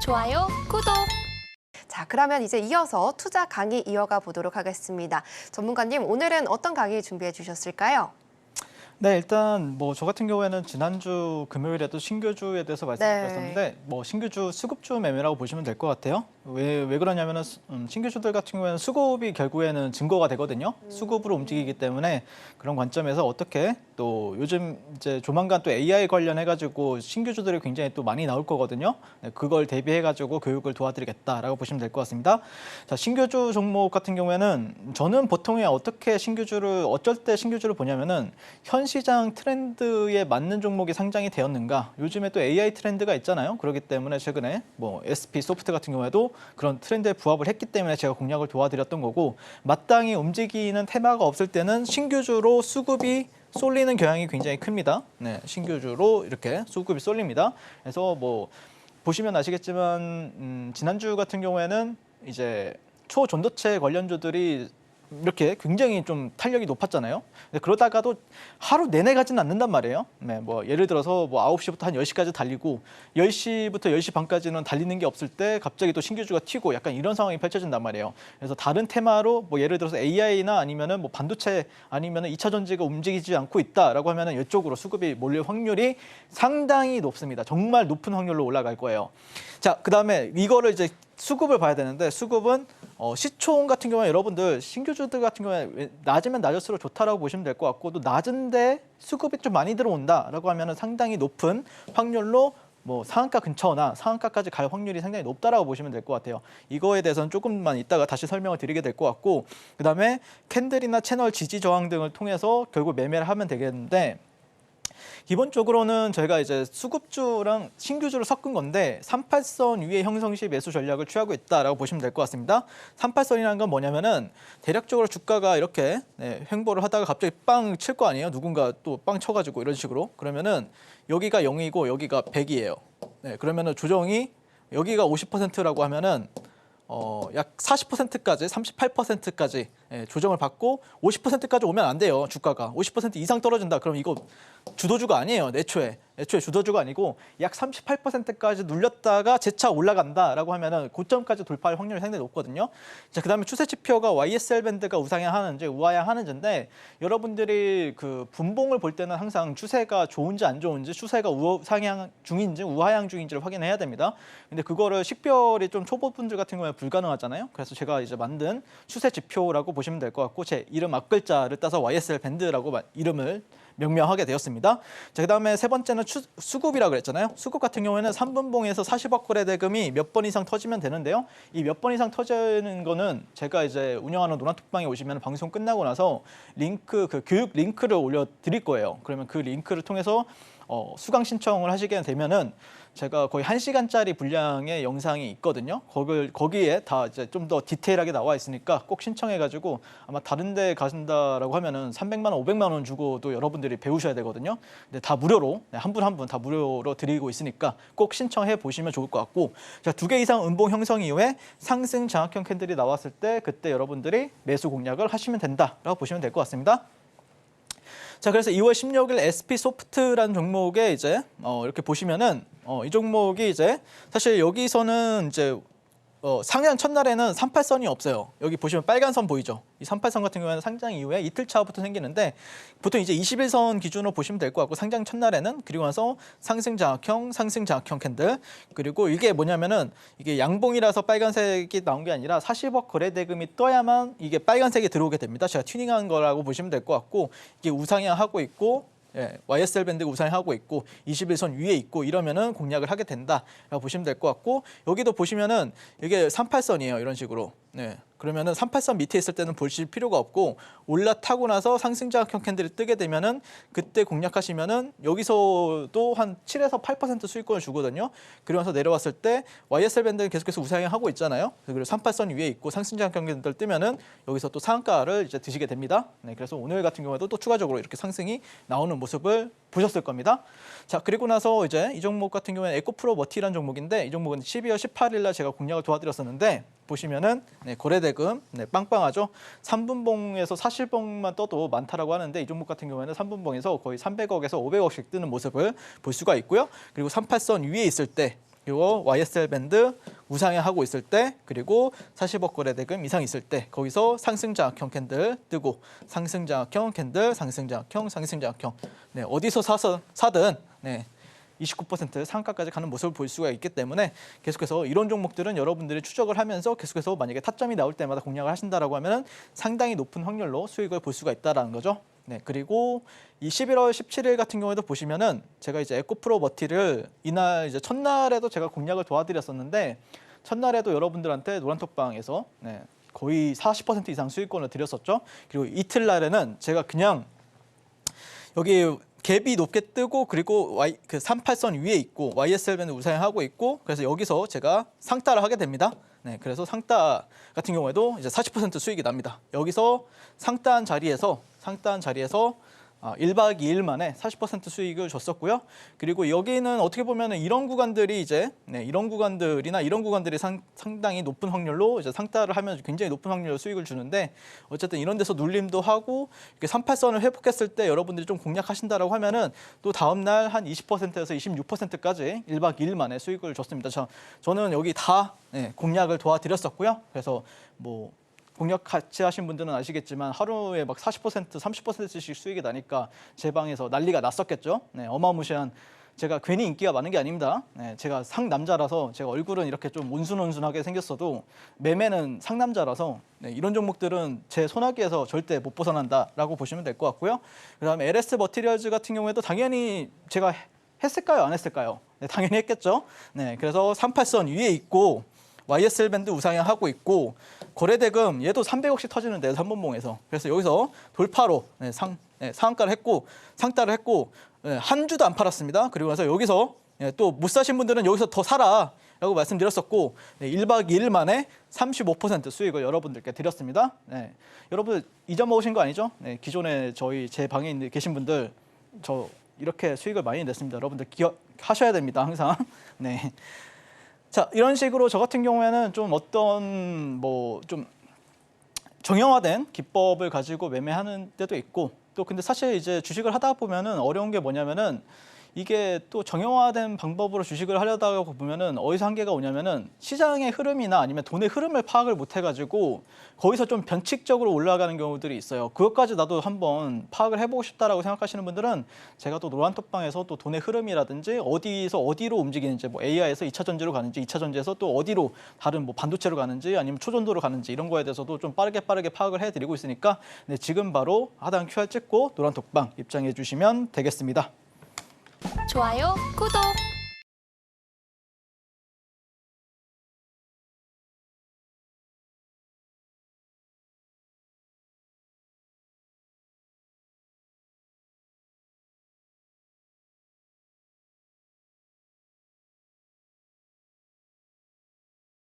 좋아요, 구독! 자, 그러면 이제 이어서 투자 강의 이어가 보도록 하겠습니다. 전문가님, 오늘은 어떤 강의 준비해 주셨을까요? 네, 일단 뭐 저 같은 경우에는 지난주 금요일에도 신규주에 대해서 말씀드렸었는데 신규주 수급주 매매라고 보시면 될 것 같아요. 왜 그러냐면은 신규주들 같은 경우에는 수급이 결국에는 증거가 되거든요. 수급으로 움직이기 때문에 그런 관점에서 어떻게 또 요즘 이제 조만간 또 AI 관련해 가지고 신규주들이 굉장히 또 많이 나올 거거든요. 네, 그걸 대비해 가지고 교육을 도와드리겠다라고 보시면 될 것 같습니다. 자, 신규주 종목 같은 경우에는 저는 보통에 어쩔 때 신규주를 보냐면은 현 시장 트렌드에 맞는 종목이 상장이 되었는가. 요즘에 또 AI 트렌드가 있잖아요. 그렇기 때문에 최근에 뭐 SP 소프트 같은 경우에도 그런 트렌드에 부합을 했기 때문에 제가 공략을 도와드렸던 거고, 마땅히 움직이는 테마가 없을 때는 신규주로 수급이 쏠리는 경향이 굉장히 큽니다. 네, 신규주로 이렇게 수급이 쏠립니다. 그래서 뭐 보시면 아시겠지만 지난주 같은 경우에는 이제 초전도체 관련주들이 이렇게 굉장히 좀 탄력이 높았잖아요. 근데 그러다가도 하루 내내 가지는 않는단 말이에요. 네, 뭐 예를 들어서 뭐 9시부터 한 10시까지 달리고 10시부터 10시 반까지는 달리는 게 없을 때 갑자기 또 신규주가 튀고 약간 이런 상황이 펼쳐진단 말이에요. 그래서 다른 테마로 뭐 예를 들어서 AI나 아니면은 뭐 반도체 아니면은 2차 전지가 움직이지 않고 있다라고 하면은 이쪽으로 수급이 몰릴 확률이 상당히 높습니다. 정말 높은 확률로 올라갈 거예요. 자, 그다음에 이거를 이제 수급을 봐야 되는데, 수급은 시총 같은 경우에 여러분들 신규주들 같은 경우에 낮으면 낮을수록 좋다라고 보시면 될 것 같고, 또 낮은데 수급이 좀 많이 들어온다라고 하면은 상당히 높은 확률로 뭐 상한가 근처나 상한가까지 갈 확률이 상당히 높다라고 보시면 될 것 같아요. 이거에 대해서는 조금만 이따가 다시 설명을 드리게 될 것 같고, 그다음에 캔들이나 채널 지지 저항 등을 통해서 결국 매매를 하면 되겠는데, 기본적으로는 저희가 이제 수급주랑 신규주를 섞은 건데 38선 위에 형성 시 매수 전략을 취하고 있다라고 보시면 될 것 같습니다. 38선이라는 건 뭐냐면은 대략적으로 주가가 이렇게 횡보를 하다가 갑자기 빵 칠 거 아니에요. 누군가 또 빵 쳐가지고 이런 식으로. 그러면은 여기가 0이고 여기가 100이에요. 네, 그러면은 조정이 여기가 50%라고 하면은 약 40%까지, 38%까지 조정을 받고 50%까지 오면 안 돼요. 주가가 50% 이상 떨어진다. 그럼 이거 주도주가 아니에요. 애초에 주도주가 아니고 약 38%까지 눌렸다가 재차 올라간다라고 하면은 고점까지 돌파할 확률이 상당히 높거든요. 자, 그다음에 추세 지표가 YSL 밴드가 우상향하는지 우하향하는지인데, 여러분들이 그 분봉을 볼 때는 항상 추세가 좋은지 안 좋은지, 추세가 우상향 중인지 우하향 중인지를 확인해야 됩니다. 근데 그거를 식별이 좀 초보분들 같은 경우에 불가능하잖아요. 그래서 제가 이제 만든 추세 지표라고 보시면 될 것 같고, 제 이름 앞글자를 따서 YSL 밴드라고 이름을 명명하게 되었습니다. 자, 그다음에 세 번째는 수급이라고 그랬잖아요. 수급 같은 경우에는 3분봉에서 40억 거래 대금이 몇 번 이상 터지면 되는데요. 이 몇 번 이상 터지는 거는 제가 이제 운영하는 노란톡방에 오시면 방송 끝나고 나서 그 교육 링크를 올려 드릴 거예요. 그러면 그 링크를 통해서 수강 신청을 하시게 되면은 제가 거의 1시간짜리 분량의 영상이 있거든요. 거기에 다 이제 좀 더 디테일하게 나와 있으니까 꼭 신청해가지고, 아마 다른 데 가신다라고 하면은 300만 원, 500만 원 주고도 여러분들이 배우셔야 되거든요. 근데 다 무료로, 한 분 한 분 다 무료로 드리고 있으니까 꼭 신청해 보시면 좋을 것 같고, 자, 2개 이상 음봉 형성 이후에 상승 장악형 캔들이 나왔을 때 그때 여러분들이 매수 공략을 하시면 된다라고 보시면 될 것 같습니다. 자, 그래서 2월 16일 SP 소프트라는 종목에 이제 이렇게 보시면은 이 종목이 이제 사실 여기서는 이제 상장 첫날에는 38선이 없어요. 여기 보시면 빨간 선 보이죠? 이 38선 같은 경우에는 상장 이후에 이틀 차부터 생기는데, 보통 이제 21선 기준으로 보시면 될 것 같고, 상장 첫날에는, 그리고 나서 상승 장악형 캔들, 그리고 이게 뭐냐면은 이게 양봉이라서 빨간색이 나온 게 아니라 40억 거래 대금이 떠야만 이게 빨간색이 들어오게 됩니다. 제가 튜닝한 거라고 보시면 될 것 같고, 이게 우상향하고 있고, YSL 밴드가 우상향하고 있고 21선 위에 있고 이러면은 공략을 하게 된다라고 보시면 될 것 같고, 여기도 보시면은 이게 38선이에요. 이런 식으로. 네. 그러면은 38선 밑에 있을 때는 보실 필요가 없고, 올라타고 나서 상승 장악형 캔들이 뜨게 되면은 그때 공략하시면은 여기서도 한 7에서 8% 수익권을 주거든요. 그러면서 내려왔을 때 YSL 밴드는 계속해서 우상향하고 있잖아요. 그리고 38선 위에 있고 상승 장악형 캔들 뜨면은 여기서 또 상한가를 이제 드시게 됩니다. 네, 그래서 오늘 같은 경우에도 또 추가적으로 이렇게 상승이 나오는 모습을 보셨을 겁니다. 자, 그리고 나서 이제 이 종목 같은 경우에는 에코프로 머티라는 종목인데, 이 종목은 12월 18일 날 제가 공략을 도와드렸었는데, 보시면은 거래 대금 빵빵하죠. 3분봉에서 40봉만 떠도 많다라고 하는데, 이 종목 같은 경우에는 3분봉에서 거의 300억에서 500억씩 뜨는 모습을 볼 수가 있고요. 그리고 38선 위에 있을 때 이거 YSL 밴드 우상향하고 있을 때, 그리고 40억 거래 대금 이상 있을 때 거기서 상승장악형 캔들 뜨고 상승장악형 캔들, 상승장악형, 상승장악형. 네, 어디서 사든 네, 29% 상한가까지 가는 모습을 볼 수가 있기 때문에 계속해서 이런 종목들은 여러분들이 추적을 하면서 계속해서 만약에 타점이 나올 때마다 공략을 하신다라고 하면 상당히 높은 확률로 수익을 볼 수가 있다라는 거죠. 네, 그리고 이 11월 17일 같은 경우에도 보시면은 제가 이제 에코프로 머티를 이날 이제 첫날에도 제가 공략을 도와드렸었는데 첫날에도 여러분들한테 노란톡방에서 네, 거의 40% 이상 수익권을 드렸었죠. 그리고 이틀날에는 제가 그냥 여기 갭이 높게 뜨고 그리고 그 38선 위에 있고 YSL 밴드 우상향하고 있고 그래서 여기서 제가 상따를 하게 됩니다. 네, 그래서 상따 같은 경우에도 이제 40% 수익이 납니다. 여기서 상따한 자리에서 1박 2일 만에 40% 수익을 줬었고요. 그리고 여기는 어떻게 보면 이런 구간들이 이제 이런 구간들이나 이런 구간들이 상당히 높은 확률로 이제 상따를 하면 굉장히 높은 확률로 수익을 주는데 어쨌든 이런 데서 눌림도 하고 이렇게 38선을 회복했을 때 여러분들이 좀 공략하신다라고 하면은 또 다음 날 한 20%에서 26%까지 1박 2일 만에 수익을 줬습니다. 저는 여기 다 공략을 도와드렸었고요. 그래서 뭐 공략 같이 하신 분들은 아시겠지만 하루에 막 40%, 30%씩 수익이 나니까 제 방에서 난리가 났었겠죠. 네, 어마무시한 제가 괜히 인기가 많은 게 아닙니다. 네, 제가 상남자라서 제가 얼굴은 이렇게 좀 온순하게 생겼어도 매매는 상남자라서 네, 이런 종목들은 제 손아귀에서 절대 못 벗어난다라고 보시면 될 것 같고요. 그다음에 LS 머티리얼즈 같은 경우에도 당연히 제가 했을까요? 안 했을까요? 네, 당연히 했겠죠. 네, 그래서 38선 위에 있고 YSL 밴드 우상향하고 있고 거래대금 얘도 300억씩 터지는데요. 3번봉에서. 그래서 여기서 돌파로 상한가를 했고 상따를 했고 한 주도 안 팔았습니다. 그리고 나서 여기서 또 못 사신 분들은 여기서 더 사라 라고 말씀드렸었고 1박 2일 만에 35% 수익을 여러분들께 드렸습니다. 네. 여러분 잊어먹으신 거 아니죠? 네. 기존에 제 방에 계신 분들 저 이렇게 수익을 많이 냈습니다. 여러분들 기억하셔야 됩니다. 항상. 네. 자, 이런 식으로 저 같은 경우에는 좀 어떤 좀 정형화된 기법을 가지고 매매하는 때도 있고 또 근데 사실 이제 주식을 하다 보면은 어려운 게 뭐냐면은 이게 또 정형화된 방법으로 주식을 하려다 보면은 어디서 한계가 오냐면은 시장의 흐름이나 아니면 돈의 흐름을 파악을 못 해가지고 거기서 좀 변칙적으로 올라가는 경우들이 있어요. 그것까지 나도 한번 파악을 해보고 싶다라고 생각하시는 분들은 제가 또 노란톡방에서 또 돈의 흐름이라든지 어디서 어디로 움직이는지 뭐 AI에서 2차 전지로 가는지 2차 전지에서 또 어디로 다른 뭐 반도체로 가는지 아니면 초전도로 가는지 이런 거에 대해서도 좀 빠르게 파악을 해드리고 있으니까 네, 지금 바로 하단 QR 찍고 노란톡방 입장해 주시면 되겠습니다. 좋아요, 구독!